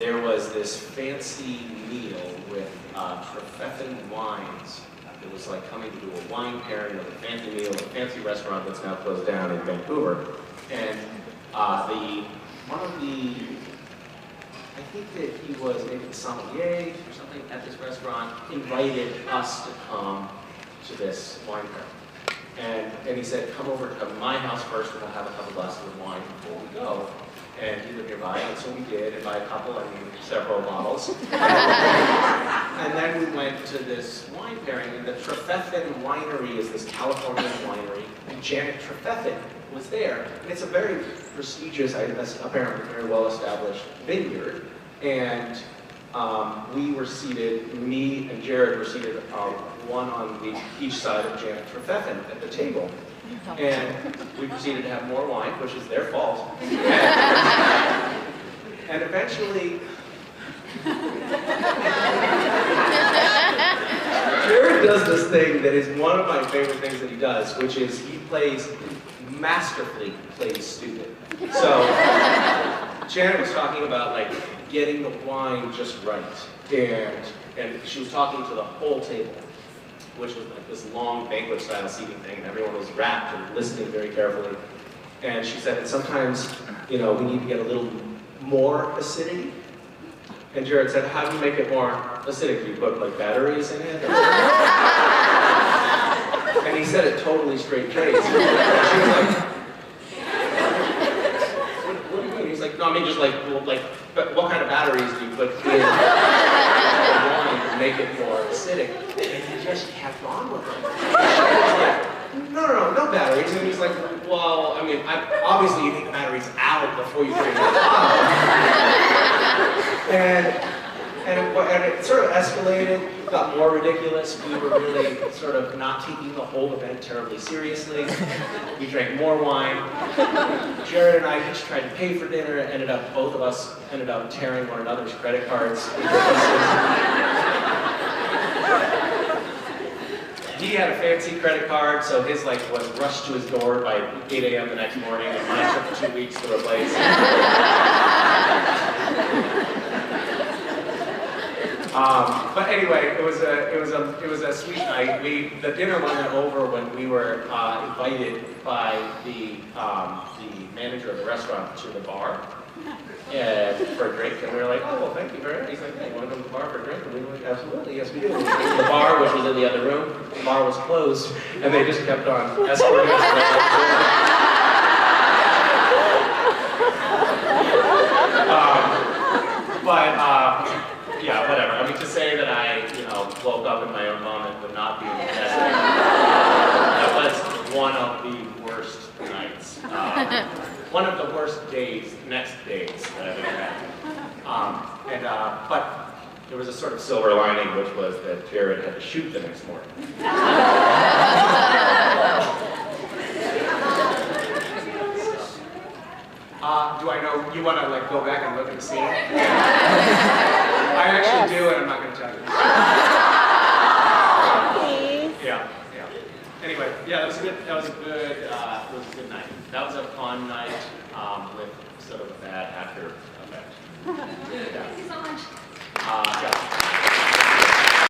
There was this fancy meal with Trefethen wines. It was like coming to do a wine pairing with a fancy meal at a fancy restaurant that's now closed down in Vancouver. And I think that he was maybe the sommelier or something at this restaurant, invited us to come to this wine pairing. And he said, come over to my house first and we'll have a couple glasses of wine before we go. And he lived nearby, and so we did, and by a couple, I mean several bottles. And then we went to this wine pairing, and the Trefethen Winery is this Californian winery, and Janet Trefethen was there. And it's a very prestigious, apparently very well-established vineyard. And we were seated, me and Jared were seated one on each side of Janet Trefethen at the table. And we proceeded to have more wine, which is their fault. And eventually, Jared does this thing that is one of my favorite things that he does, which is he masterfully plays stupid. So, Janet was talking about like getting the wine just right. And she was talking to the whole table, which was like this long banquet-style seating thing, and everyone was rapt and listening very carefully. And she said that sometimes, we need to get a little more acidity. And Jared said, how do you make it more acidic? Do you put like batteries in it? And he said it totally straight face. And she was like, what do you mean? He's like, no, I mean just like what kind of batteries do you put in wine to make it more acidic? And he just kept on with it. She was like, no batteries. And he's like, well, I mean, obviously you take the batteries out before you drink it. And it sort of escalated, got more ridiculous. We were really sort of not taking the whole event terribly seriously. We drank more wine. Jared and I each tried to pay for dinner. Both of us ended up tearing one another's credit cards. He had a fancy credit card, so his was rushed to his door by 8 a.m. the next morning, and mine took 2 weeks to replace. But anyway, it was a sweet night. The dinner wasn't over when we were invited by the manager of the restaurant to the bar for a drink, and we were like, oh, well, thank you very much. He's like, hey, you want to come to the bar for a drink? And we were like, absolutely, yes, we do. And the bar, which was in the other room, the bar was closed, and they just kept on escorting us around. Yeah, whatever. I mean, to say that I, woke up in my own vomit would not be the best thing. That was one of the worst nights. One of the worst next days that I've ever had. But there was a sort of silver lining, which was that Jared had to shoot the next morning. Do I know, you want to go back and look at the scene? I actually do, and I'm not going to tell you. Yeah. Anyway, yeah, it was a good night. That was a fun night with sort of a bad after effect. Yeah. Thank you so much. Yeah.